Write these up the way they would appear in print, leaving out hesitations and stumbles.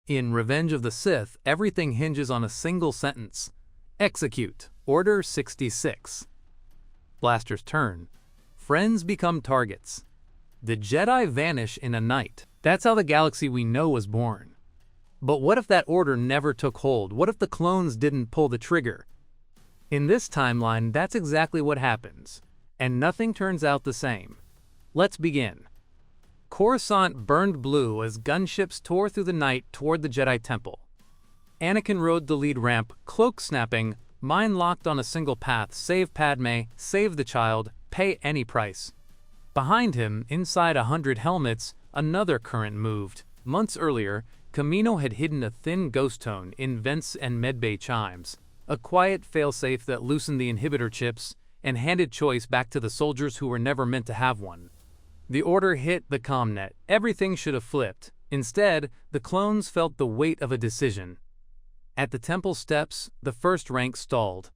In Revenge of the Sith, everything hinges on a single sentence. Execute. Order 66. Blasters turn. Friends become targets. The Jedi vanish in a night. That's how the galaxy we know was born. But what if that order never took hold? What if the clones didn't pull the trigger? In this timeline, that's exactly what happens. And nothing turns out the same. Let's begin. Coruscant burned blue as gunships tore through the night toward the Jedi Temple. Anakin rode the lead ramp, cloak snapping, mind locked on a single path: save Padmé, save the child, pay any price. Behind him, inside 100 helmets, another current moved. Months earlier, Kamino had hidden a thin ghost tone in vents and medbay chimes, a quiet failsafe that loosened the inhibitor chips and handed choice back to the soldiers who were never meant to have one. The order hit the commnet. Everything should have flipped. Instead, the clones felt the weight of a decision. At the temple steps, the first rank stalled.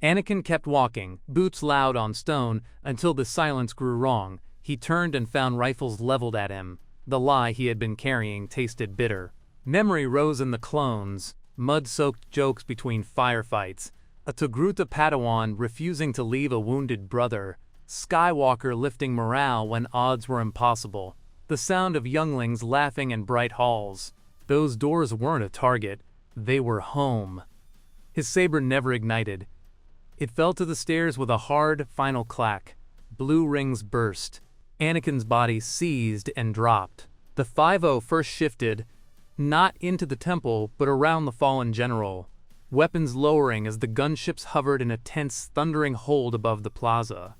Anakin kept walking, boots loud on stone, until the silence grew wrong. He turned and found rifles leveled at him. The lie he had been carrying tasted bitter. Memory rose in the clones, mud-soaked jokes between firefights, a Togruta Padawan refusing to leave a wounded brother, Skywalker lifting morale when odds were impossible, the sound of younglings laughing in bright halls. Those doors weren't a target, they were home. His saber never ignited. It fell to the stairs with a hard, final clack. Blue rings burst. Anakin's body seized and dropped. The 5-0 first shifted, not into the temple, but around the fallen general, weapons lowering as the gunships hovered in a tense, thundering hold above the plaza.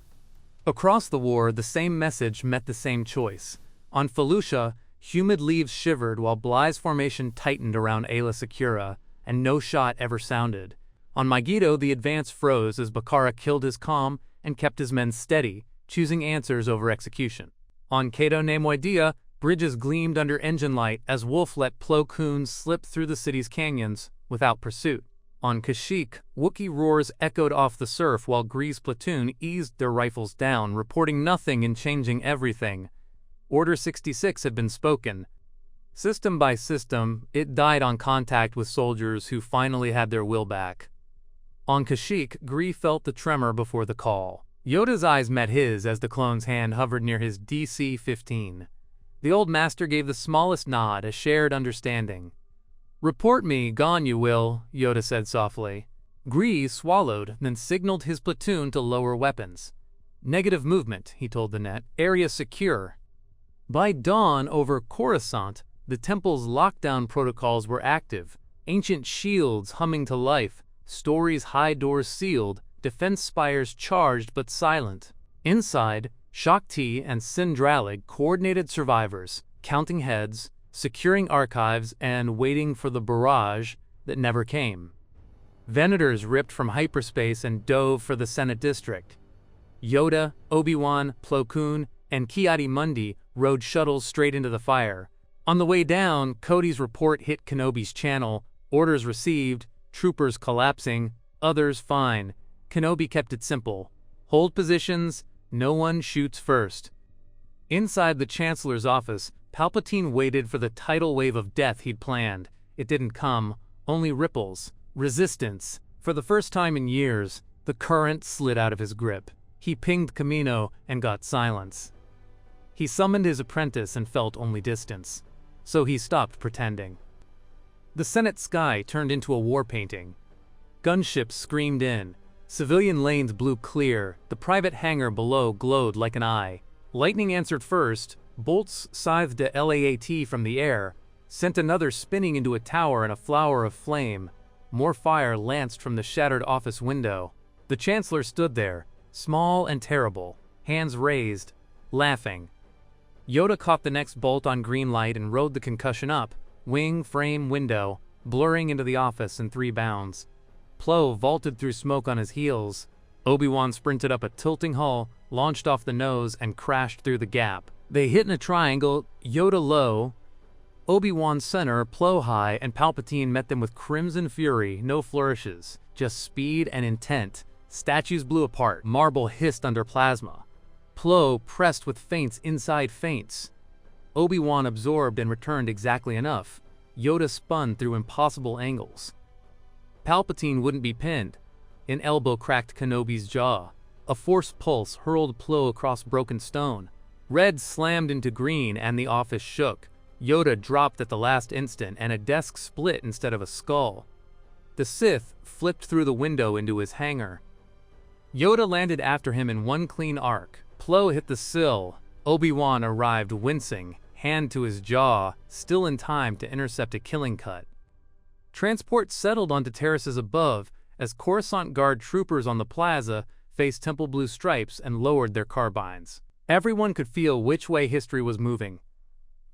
Across the war, the same message met the same choice. On Felucia, humid leaves shivered while Bly's formation tightened around Aayla Secura, and no shot ever sounded. On Megiddo, the advance froze as Bakara killed his calm and kept his men steady, choosing answers over execution. On Cato Nemoidia, bridges gleamed under engine light as Wolf let Plo Koon slip through the city's canyons without pursuit. On Kashyyyk, Wookiee roars echoed off the surf while Gree's platoon eased their rifles down, reporting nothing and changing everything. Order 66 had been spoken. System by system, it died on contact with soldiers who finally had their will back. On Kashyyyk, Gree felt the tremor before the call. Yoda's eyes met his as the clone's hand hovered near his DC-15. The old master gave the smallest nod, a shared understanding. "Report me, gone you will," Yoda said softly. Gree swallowed, then signaled his platoon to lower weapons. "Negative movement," he told the net. "Area secure." By dawn over Coruscant, the temple's lockdown protocols were active. Ancient shields humming to life, stories high doors sealed, defense spires charged but silent. Inside, Shakti and Sindralig coordinated survivors, counting heads, securing archives, and waiting for the barrage that never came. Venators ripped from hyperspace and dove for the Senate district. Yoda, Obi-Wan, Plo Koon, and Ki-Adi-Mundi rode shuttles straight into the fire. On the way down, Cody's report hit Kenobi's channel, orders received, troopers collapsing, others fine. Kenobi kept it simple. Hold positions, no one shoots first. Inside the Chancellor's office, Palpatine waited for the tidal wave of death he'd planned. It didn't come, only ripples, resistance. For the first time in years, the current slid out of his grip. He pinged Kamino and got silence. He summoned his apprentice and felt only distance. So he stopped pretending. The Senate sky turned into a war painting. Gunships screamed in. Civilian lanes blew clear. The private hangar below glowed like an eye. Lightning answered first. Bolts scythed a LAAT from the air, sent another spinning into a tower in a flower of flame. More fire lanced from the shattered office window. The Chancellor stood there, small and terrible, hands raised, laughing. Yoda caught the next bolt on green light and rode the concussion up, wing, frame, window, blurring into the office in 3 bounds. Plo vaulted through smoke on his heels. Obi-Wan sprinted up a tilting hull, launched off the nose, and crashed through the gap. They hit in a triangle, Yoda low, Obi-Wan center, Plo high, and Palpatine met them with crimson fury, no flourishes, just speed and intent. Statues blew apart, marble hissed under plasma. Plo pressed with feints inside feints. Obi-Wan absorbed and returned exactly enough. Yoda spun through impossible angles. Palpatine wouldn't be pinned. An elbow cracked Kenobi's jaw. A force pulse hurled Plo across broken stone. Red slammed into green and the office shook. Yoda dropped at the last instant and a desk split instead of a skull. The Sith flipped through the window into his hangar. Yoda landed after him in one clean arc. Plo hit the sill. Obi-Wan arrived wincing, hand to his jaw, still in time to intercept a killing cut. Transport settled onto terraces above as Coruscant Guard troopers on the plaza faced Temple blue stripes and lowered their carbines. Everyone could feel which way history was moving.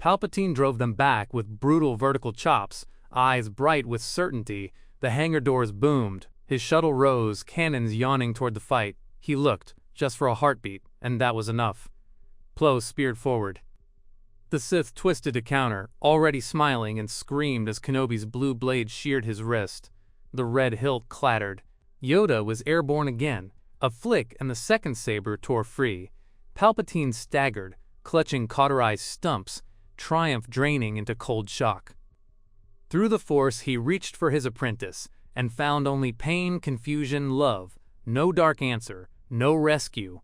Palpatine drove them back with brutal vertical chops, eyes bright with certainty. The hangar doors boomed. His shuttle rose, cannons yawning toward the fight. He looked, just for a heartbeat, and that was enough. Plo speared forward. The Sith twisted to counter, already smiling, and screamed as Kenobi's blue blade sheared his wrist. The red hilt clattered. Yoda was airborne again. A flick and the second saber tore free. Palpatine staggered, clutching cauterized stumps, triumph draining into cold shock. Through the Force he reached for his apprentice, and found only pain, confusion, love. No dark answer, no rescue.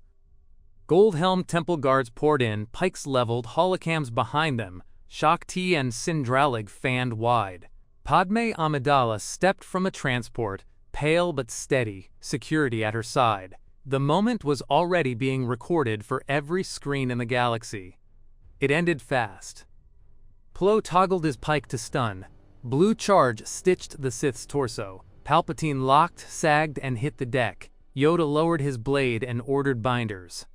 Gold-helmed Temple guards poured in, pikes leveled, holocams behind them. Shaak Ti and Sindralig fanned wide. Padmé Amidala stepped from a transport, pale but steady, security at her side. The moment was already being recorded for every screen in the galaxy. It ended fast. Plo toggled his pike to stun. Blue charge stitched the Sith's torso. Palpatine locked, sagged, and hit the deck. Yoda lowered his blade and ordered binders.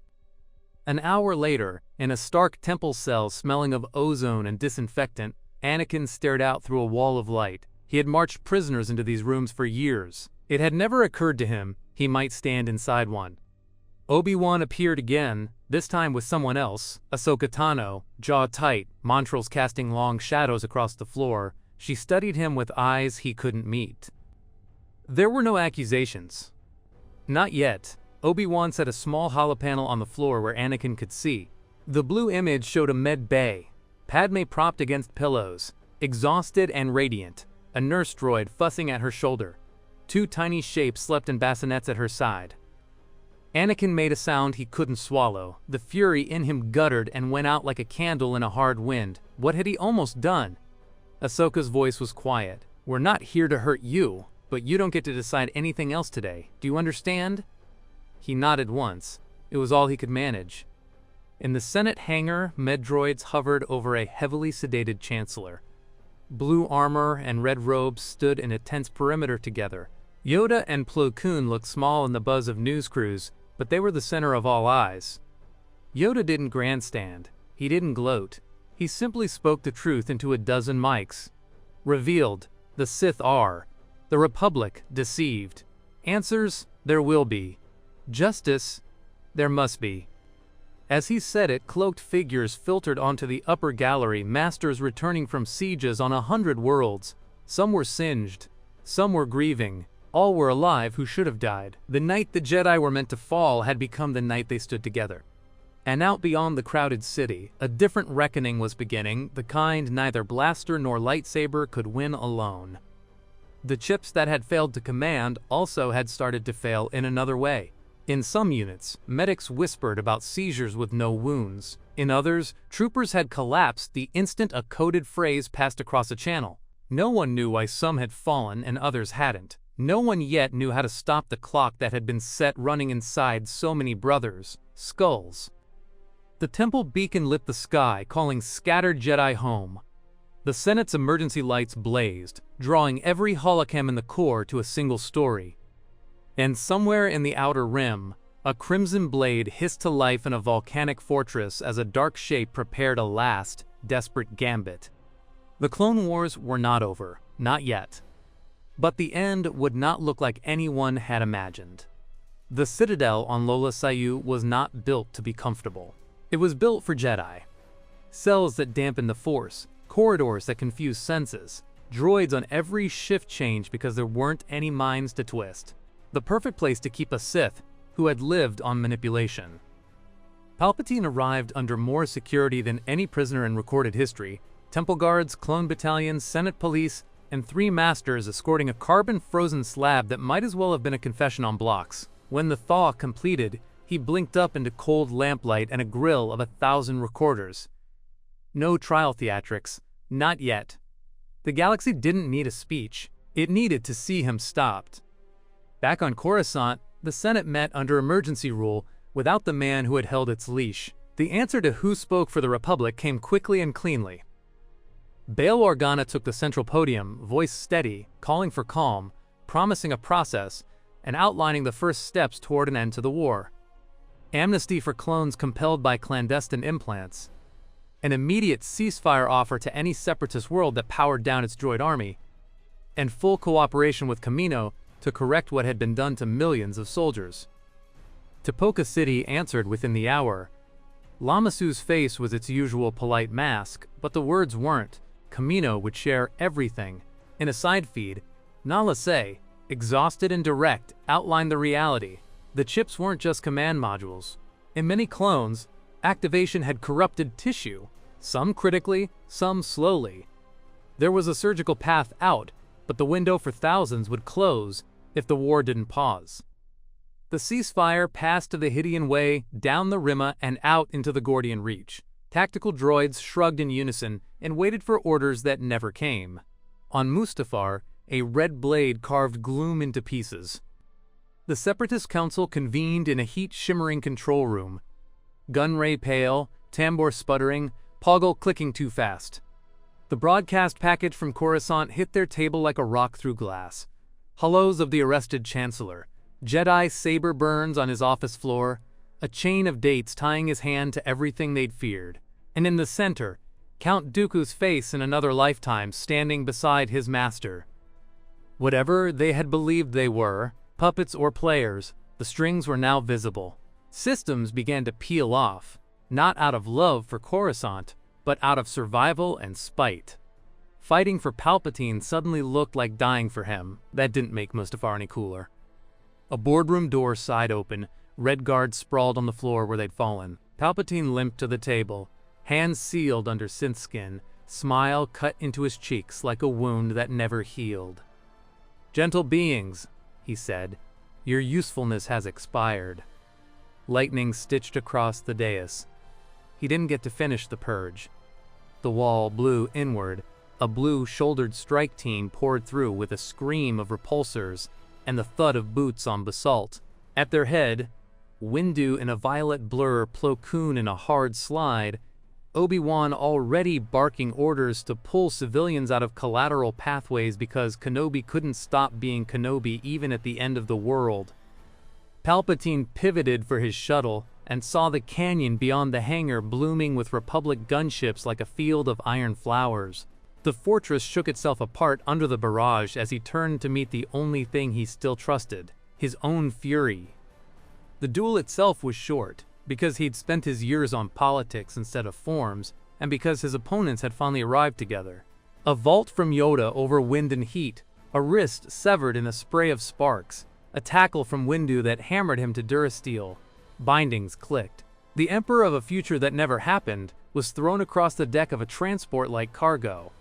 An hour later, in a stark temple cell smelling of ozone and disinfectant, Anakin stared out through a wall of light. He had marched prisoners into these rooms for years. It had never occurred to him he might stand inside one. Obi-Wan appeared again, this time with someone else, Ahsoka Tano, jaw tight, montrals casting long shadows across the floor. She studied him with eyes he couldn't meet. There were no accusations. Not yet. Obi-Wan set a small holopanel on the floor where Anakin could see. The blue image showed a medbay. Padmé propped against pillows, exhausted and radiant, a nurse droid fussing at her shoulder. Two tiny shapes slept in bassinets at her side. Anakin made a sound he couldn't swallow. The fury in him guttered and went out like a candle in a hard wind. What had he almost done? Ahsoka's voice was quiet. "We're not here to hurt you, but you don't get to decide anything else today. Do you understand?" He nodded once. It was all he could manage. In the Senate hangar, medroids hovered over a heavily sedated chancellor. Blue armor and red robes stood in a tense perimeter together. Yoda and Plo Koon looked small in the buzz of news crews, but they were the center of all eyes. Yoda didn't grandstand. He didn't gloat. He simply spoke the truth into a dozen mics. Revealed, the Sith are. The Republic, deceived. Answers, there will be. Justice, there must be. As he said it, cloaked figures filtered onto the upper gallery, masters returning from sieges on 100 worlds. Some were singed. Some were grieving. All were alive who should have died. The night the Jedi were meant to fall had become the night they stood together. And out beyond the crowded city, a different reckoning was beginning, the kind neither blaster nor lightsaber could win alone. The chips that had failed to command also had started to fail in another way. In some units, medics whispered about seizures with no wounds. In others, troopers had collapsed the instant a coded phrase passed across a channel. No one knew why some had fallen and others hadn't. No one yet knew how to stop the clock that had been set running inside so many brothers' skulls. The temple beacon lit the sky, calling scattered Jedi home. The Senate's emergency lights blazed, drawing every holocam in the core to a single story. And somewhere in the outer rim, a crimson blade hissed to life in a volcanic fortress as a dark shape prepared a last, desperate gambit. The Clone Wars were not over, not yet. But the end would not look like anyone had imagined. The Citadel on Lola Sayu was not built to be comfortable. It was built for Jedi. Cells that dampen the Force, corridors that confuse senses, droids on every shift change because there weren't any minds to twist. The perfect place to keep a Sith who had lived on manipulation. Palpatine arrived under more security than any prisoner in recorded history. Temple guards, clone battalions, Senate police, and 3 masters escorting a carbon-frozen slab that might as well have been a confession on blocks. When the thaw completed, he blinked up into cold lamplight and a grill of 1,000 recorders. No trial theatrics, not yet. The galaxy didn't need a speech. It needed to see him stopped. Back on Coruscant, the Senate met under emergency rule without the man who had held its leash. The answer to who spoke for the Republic came quickly and cleanly. Bail Organa took the central podium, voice steady, calling for calm, promising a process, and outlining the first steps toward an end to the war. Amnesty for clones compelled by clandestine implants, an immediate ceasefire offer to any separatist world that powered down its droid army, and full cooperation with Kamino to correct what had been done to millions of soldiers. Tipoca City answered within the hour. Lamasu's face was its usual polite mask, but the words weren't. Kamino would share everything. In a side feed, Nala Se, exhausted and direct, outlined the reality. The chips weren't just command modules. In many clones, activation had corrupted tissue, some critically, some slowly. There was a surgical path out, but the window for thousands would close if the war didn't pause. The ceasefire passed to the Hydian Way, down the Rimma, and out into the Gordian Reach. Tactical droids shrugged in unison and waited for orders that never came. On Mustafar, a red blade carved gloom into pieces. The Separatist Council convened in a heat-shimmering control room. Gun ray pale, tambour sputtering, Poggle clicking too fast. The broadcast package from Coruscant hit their table like a rock through glass. Hellos of the arrested Chancellor, Jedi saber burns on his office floor, a chain of dates tying his hand to everything they'd feared. And in the center, Count Dooku's face in another lifetime standing beside his master. Whatever they had believed they were, puppets or players, the strings were now visible. Systems began to peel off, not out of love for Coruscant, but out of survival and spite. Fighting for Palpatine suddenly looked like dying for him. That didn't make Mustafar any cooler. A boardroom door sighed open, red guards sprawled on the floor where they'd fallen. Palpatine limped to the table, hands sealed under synth skin, smile cut into his cheeks like a wound that never healed. "Gentle beings," he said, "your usefulness has expired." Lightning stitched across the dais. He didn't get to finish the purge. The wall blew inward. A blue-shouldered strike team poured through with a scream of repulsors and the thud of boots on basalt. At their head, Windu in a violet blur, Plo Koon in a hard slide, Obi-Wan already barking orders to pull civilians out of collateral pathways because Kenobi couldn't stop being Kenobi even at the end of the world. Palpatine pivoted for his shuttle and saw the canyon beyond the hangar blooming with Republic gunships like a field of iron flowers. The fortress shook itself apart under the barrage as he turned to meet the only thing he still trusted, his own fury. The duel itself was short, because he'd spent his years on politics instead of forms, and because his opponents had finally arrived together. A vault from Yoda over wind and heat, a wrist severed in a spray of sparks, a tackle from Windu that hammered him to durasteel. Bindings clicked. The Emperor of a future that never happened was thrown across the deck of a transport like cargo.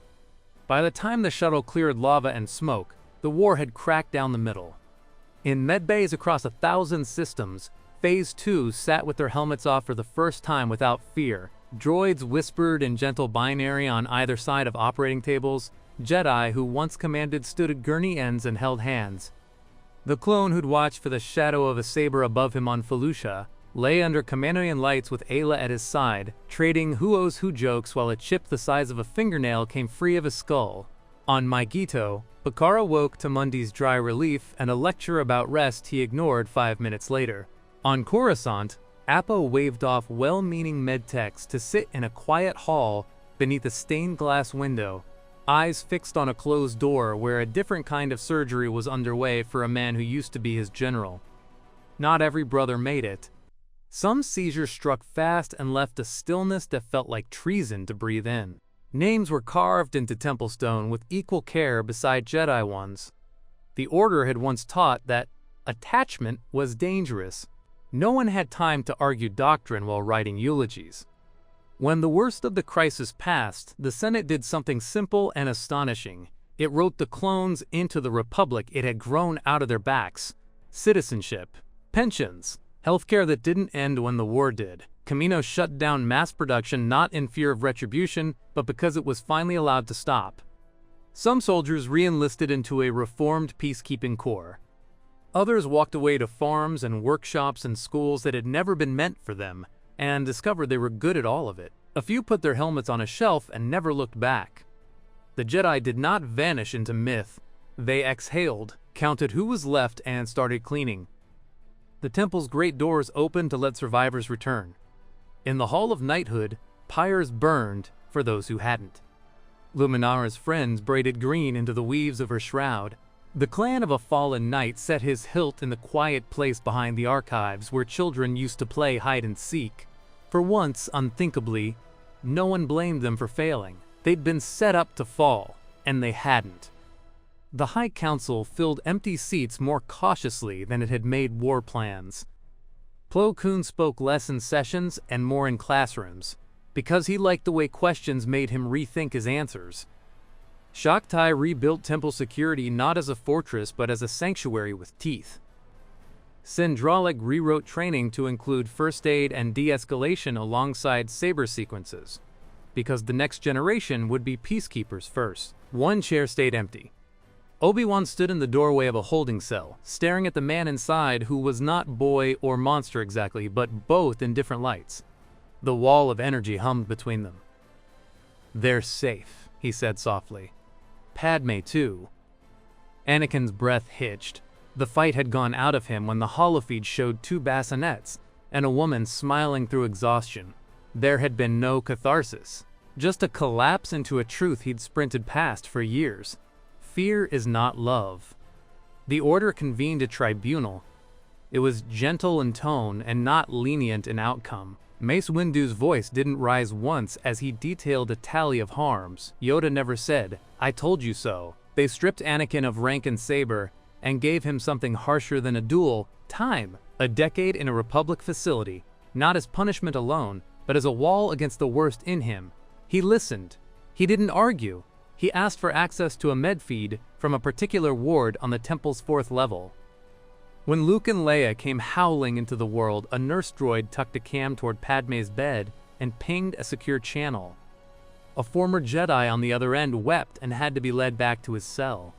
By the time the shuttle cleared lava and smoke, the war had cracked down the middle. In medbays across 1,000 systems, Phase 2 sat with their helmets off for the first time without fear. Droids whispered in gentle binary on either side of operating tables. Jedi who once commanded stood at gurney ends and held hands. The clone who'd watched for the shadow of a saber above him on Felucia lay under Kaminoan lights with Ayla at his side, trading who-owes-who jokes while a chip the size of a fingernail came free of his skull. On Maigito, Bakara woke to Mundi's dry relief and a lecture about rest he ignored 5 minutes later. On Coruscant, Appa waved off well-meaning medtechs to sit in a quiet hall beneath a stained glass window, eyes fixed on a closed door where a different kind of surgery was underway for a man who used to be his general. Not every brother made it. Some seizures struck fast and left a stillness that felt like treason to breathe in. Names were carved into temple stone with equal care beside Jedi ones. The Order had once taught that attachment was dangerous. No one had time to argue doctrine while writing eulogies. When the worst of the crisis passed, the Senate did something simple and astonishing. It wrote the clones into the republic it had grown out of their backs. Citizenship, pensions, healthcare that didn't end when the war did. Kamino shut down mass production not in fear of retribution, but because it was finally allowed to stop. Some soldiers re-enlisted into a reformed peacekeeping corps. Others walked away to farms and workshops and schools that had never been meant for them, and discovered they were good at all of it. A few put their helmets on a shelf and never looked back. The Jedi did not vanish into myth. They exhaled, counted who was left, and started cleaning. The temple's great doors opened to let survivors return. In the Hall of Knighthood, pyres burned for those who hadn't. Luminara's friends braided green into the weaves of her shroud. The clan of a fallen knight set his hilt in the quiet place behind the archives where children used to play hide-and-seek. For once, unthinkably, no one blamed them for failing. They'd been set up to fall, and they hadn't. The High Council filled empty seats more cautiously than it had made war plans. Plo Koon spoke less in sessions and more in classrooms, because he liked the way questions made him rethink his answers. Shaak Tai rebuilt temple security not as a fortress but as a sanctuary with teeth. Sindralik rewrote training to include first aid and de-escalation alongside saber sequences, because the next generation would be peacekeepers first. One chair stayed empty. Obi-Wan stood in the doorway of a holding cell, staring at the man inside who was not boy or monster exactly, but both in different lights. The wall of energy hummed between them. "They're safe," he said softly. "Padmé, too." Anakin's breath hitched. The fight had gone out of him when the holofeed showed two bassinets and a woman smiling through exhaustion. There had been no catharsis, just a collapse into a truth he'd sprinted past for years. Fear is not love. The Order convened a tribunal. It was gentle in tone and not lenient in outcome. Mace Windu's voice didn't rise once as he detailed a tally of harms. Yoda never said, "I told you so." They stripped Anakin of rank and saber and gave him something harsher than a duel: time. A decade in a Republic facility, not as punishment alone, but as a wall against the worst in him. He listened. He didn't argue. He asked for access to a med feed from a particular ward on the temple's 4th level. When Luke and Leia came howling into the world, a nurse droid tucked a cam toward Padmé's bed and pinged a secure channel. A former Jedi on the other end wept and had to be led back to his cell.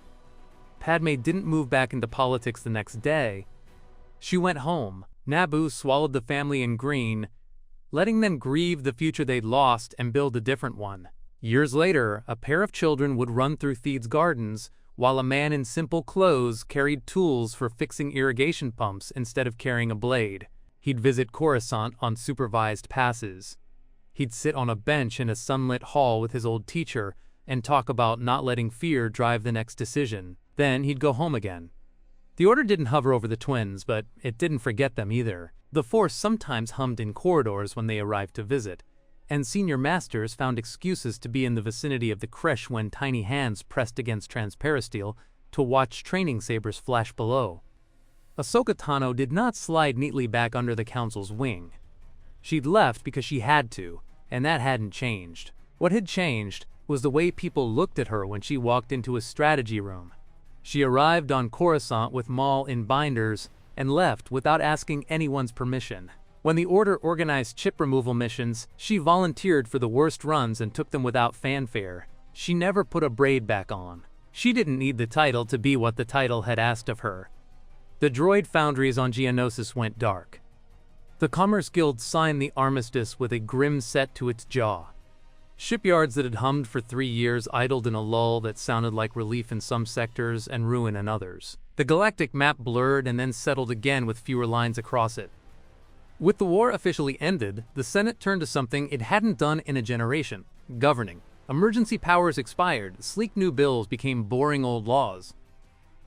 Padmé didn't move back into politics the next day. She went home. Naboo swallowed the family in green, letting them grieve the future they'd lost and build a different one. Years later, a pair of children would run through Theed's gardens, while a man in simple clothes carried tools for fixing irrigation pumps instead of carrying a blade. He'd visit Coruscant on supervised passes. He'd sit on a bench in a sunlit hall with his old teacher and talk about not letting fear drive the next decision. Then he'd go home again. The Order didn't hover over the twins, but it didn't forget them either. The Force sometimes hummed in corridors when they arrived to visit, and senior masters found excuses to be in the vicinity of the creche when tiny hands pressed against transparisteel to watch training sabers flash below. Ahsoka Tano did not slide neatly back under the Council's wing. She'd left because she had to, and that hadn't changed. What had changed was the way people looked at her when she walked into a strategy room. She arrived on Coruscant with Maul in binders and left without asking anyone's permission. When the Order organized chip removal missions, she volunteered for the worst runs and took them without fanfare. She never put a braid back on. She didn't need the title to be what the title had asked of her. The droid foundries on Geonosis went dark. The Commerce Guild signed the armistice with a grim set to its jaw. Shipyards that had hummed for 3 years idled in a lull that sounded like relief in some sectors and ruin in others. The galactic map blurred and then settled again with fewer lines across it. With the war officially ended, the Senate turned to something it hadn't done in a generation: governing. Emergency powers expired, sleek new bills became boring old laws.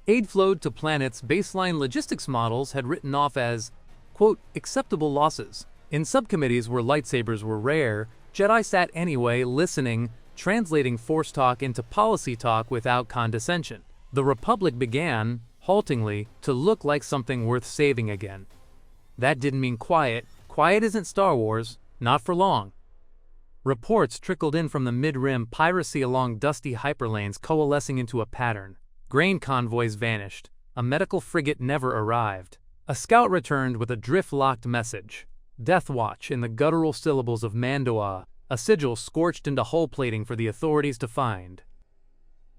Aid flowed to planets baseline logistics models had written off as, quote, acceptable losses. In subcommittees where lightsabers were rare, Jedi sat anyway, listening, translating Force talk into policy talk without condescension. The Republic began, haltingly, to look like something worth saving again. That didn't mean quiet. Quiet isn't Star Wars. Not for long. Reports trickled in from the mid-rim, piracy along dusty hyperlanes coalescing into a pattern. Grain convoys vanished. A medical frigate never arrived. A scout returned with a drift-locked message. Death Watch in the guttural syllables of Mandoa, a sigil scorched into hull plating for the authorities to find.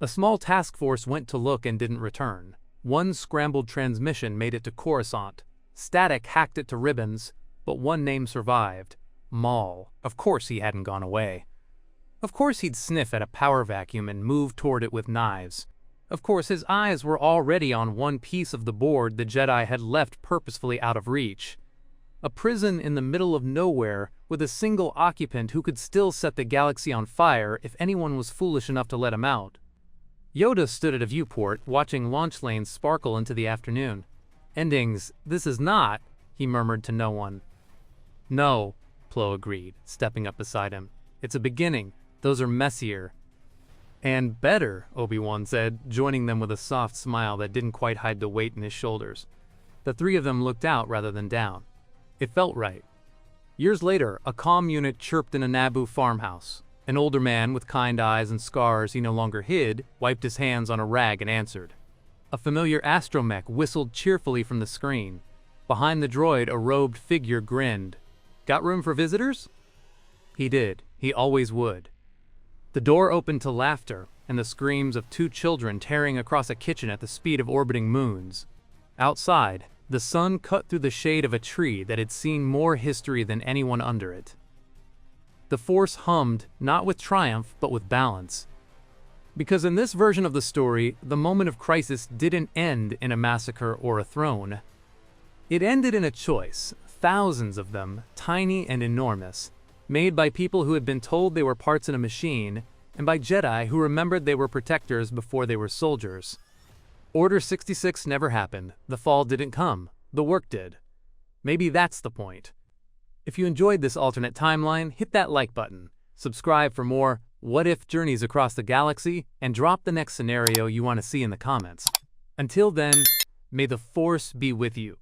A small task force went to look and didn't return. One scrambled transmission made it to Coruscant. Static hacked it to ribbons, but one name survived. Maul. Of course he hadn't gone away. Of course he'd sniff at a power vacuum and move toward it with knives. Of course his eyes were already on one piece of the board the Jedi had left purposefully out of reach. A prison in the middle of nowhere with a single occupant who could still set the galaxy on fire if anyone was foolish enough to let him out. Yoda stood at a viewport, watching launch lanes sparkle into the afternoon. Endings, this is not, he murmured to no one. No, Plo agreed, stepping up beside him. It's a beginning. Those are messier. And better, Obi-Wan said, joining them with a soft smile that didn't quite hide the weight in his shoulders. The three of them looked out rather than down. It felt right. Years later, a comm unit chirped in a Naboo farmhouse. An older man with kind eyes and scars he no longer hid wiped his hands on a rag and answered. A familiar astromech whistled cheerfully from the screen. Behind the droid, a robed figure grinned. Got room for visitors? He did. He always would. The door opened to laughter and the screams of two children tearing across a kitchen at the speed of orbiting moons. Outside, the sun cut through the shade of a tree that had seen more history than anyone under it. The Force hummed, not with triumph, but with balance. Because in this version of the story, the moment of crisis didn't end in a massacre or a throne. It ended in a choice, thousands of them, tiny and enormous, made by people who had been told they were parts in a machine, and by Jedi who remembered they were protectors before they were soldiers. Order 66 never happened. The fall didn't come. The work did. Maybe that's the point. If you enjoyed this alternate timeline, hit that like button, subscribe for more what-if journeys across the galaxy, and drop the next scenario you want to see in the comments. Until then, may the Force be with you.